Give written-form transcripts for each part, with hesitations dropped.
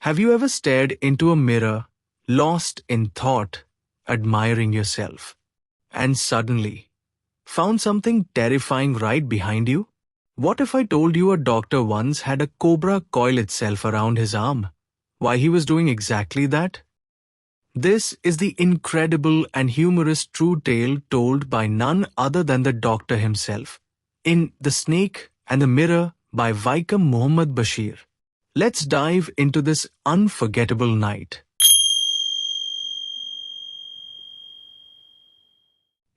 Have you ever stared into a mirror, lost in thought, admiring yourself, and suddenly found something terrifying right behind you? What if I told you a doctor once had a cobra coil itself around his arm? Why he was doing exactly that? This is the incredible and humorous true tale told by none other than the doctor himself, in The Snake and the Mirror by Vaikom Muhammad Basheer. Let's dive into this unforgettable night.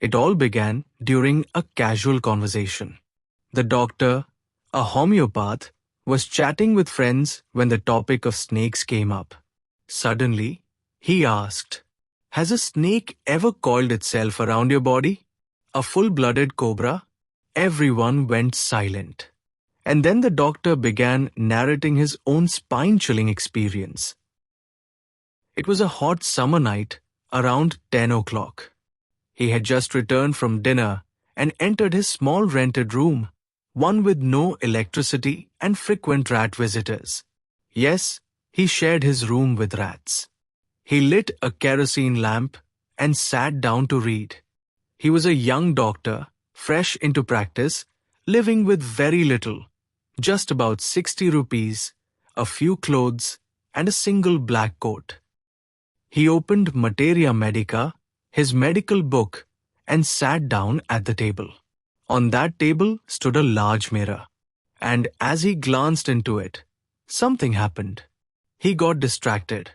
It all began during a casual conversation. The doctor, a homeopath, was chatting with friends when the topic of snakes came up. Suddenly, he asked, "Has a snake ever coiled itself around your body? A full-blooded cobra?" Everyone went silent. And then the doctor began narrating his own spine-chilling experience. It was a hot summer night around 10 o'clock. He had just returned from dinner and entered his small rented room, one with no electricity and frequent rat visitors. Yes, he shared his room with rats. He lit a kerosene lamp and sat down to read. He was a young doctor, fresh into practice, living with very little, just about 60 rupees, a few clothes, and a single black coat. He opened Materia Medica, his medical book, and sat down at the table. On that table stood a large mirror, and as he glanced into it, something happened. He got distracted.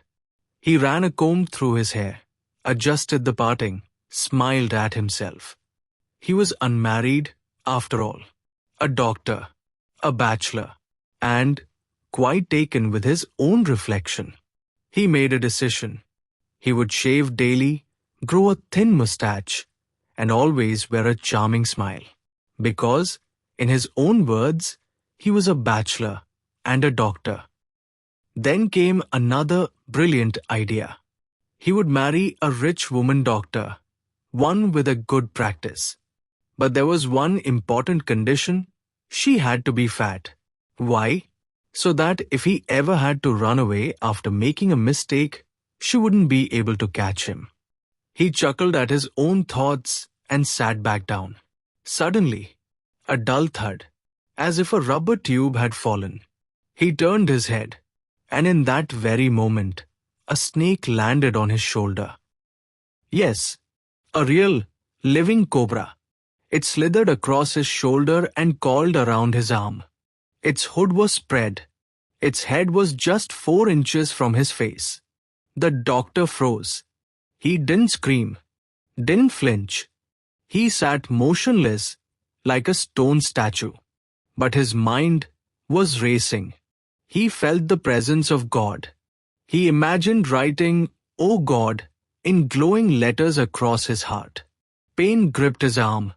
He ran a comb through his hair, adjusted the parting, smiled at himself. He was unmarried, after all, a doctor, a bachelor, and quite taken with his own reflection. He made a decision. He would shave daily, grow a thin mustache, and always wear a charming smile. Because, in his own words, he was a bachelor and a doctor. Then came another brilliant idea. He would marry a rich woman doctor, one with a good practice. But there was one important condition: she had to be fat. Why? So that if he ever had to run away after making a mistake, she wouldn't be able to catch him. He chuckled at his own thoughts and sat back down. Suddenly, a dull thud, as if a rubber tube had fallen. He turned his head, and in that very moment, a snake landed on his shoulder. Yes, a real, living cobra. It slithered across his shoulder and coiled around his arm. Its hood was spread. Its head was just 4 inches from his face. The doctor froze. He didn't scream, didn't flinch. He sat motionless, like a stone statue. But his mind was racing. He felt the presence of God. He imagined writing, "Oh God," in glowing letters across his heart. Pain gripped his arm.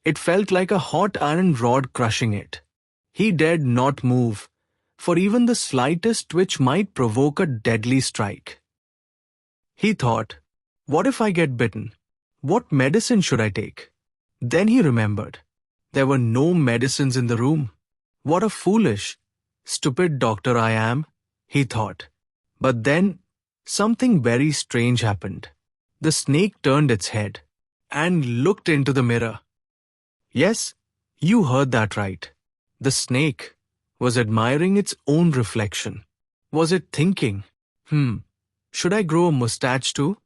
It felt like a hot iron rod crushing it. He dared not move, for even the slightest twitch might provoke a deadly strike. He thought, what if I get bitten? What medicine should I take? Then he remembered. There were no medicines in the room. What a foolish, stupid doctor I am, he thought. But then, something very strange happened. The snake turned its head and looked into the mirror. Yes, you heard that right. The snake was admiring its own reflection. Was it thinking, should I grow a mustache too?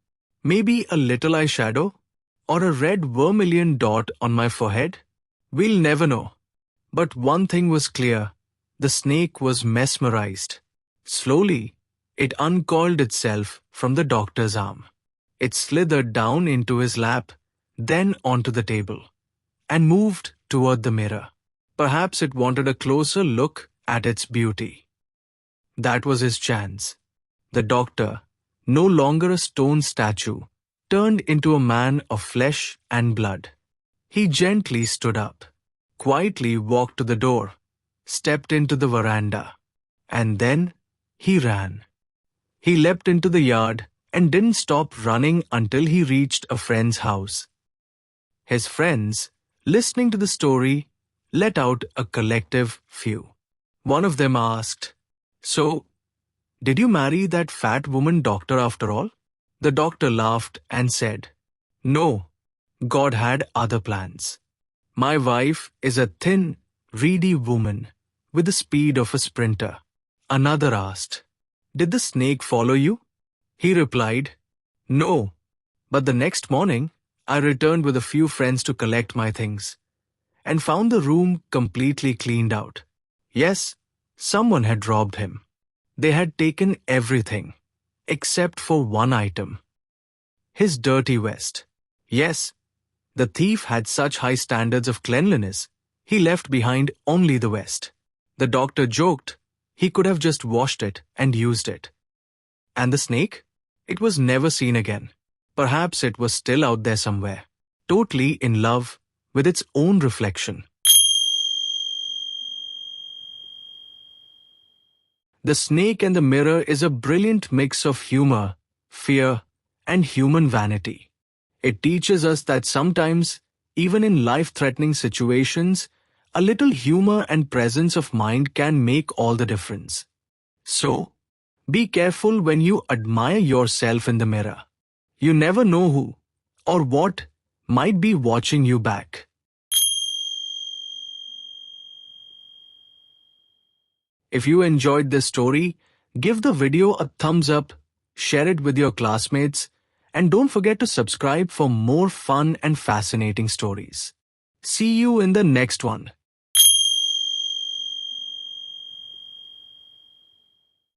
Maybe a little eyeshadow? Or a red vermilion dot on my forehead? We'll never know. But one thing was clear. The snake was mesmerized. Slowly, it uncoiled itself from the doctor's arm. It slithered down into his lap, then onto the table, and moved toward the mirror. Perhaps it wanted a closer look at its beauty. That was his chance. The doctor, no longer a stone statue, turned into a man of flesh and blood. He gently stood up, quietly walked to the door, stepped into the veranda, and then he ran. He leapt into the yard and didn't stop running until he reached a friend's house. His friends, listening to the story, let out a collective phew. One of them asked, "So, "Did you marry that fat woman doctor after all?" The doctor laughed and said, "No, God had other plans. My wife is a thin, reedy woman with the speed of a sprinter." Another asked, "Did the snake follow you?" He replied, "No, but the next morning I returned with a few friends to collect my things and found the room completely cleaned out. Yes, someone had robbed him. They had taken everything, except for one item: his dirty vest. Yes, the thief had such high standards of cleanliness, he left behind only the vest. The doctor joked he could have just washed it and used it. And the snake? It was never seen again. Perhaps it was still out there somewhere, totally in love with its own reflection. The Snake and the Mirror is a brilliant mix of humor, fear, and human vanity. It teaches us that sometimes, even in life-threatening situations, a little humor and presence of mind can make all the difference. So, be careful when you admire yourself in the mirror. You never know who or what might be watching you back. If you enjoyed this story, give the video a thumbs up, share it with your classmates, and don't forget to subscribe for more fun and fascinating stories. See you in the next one.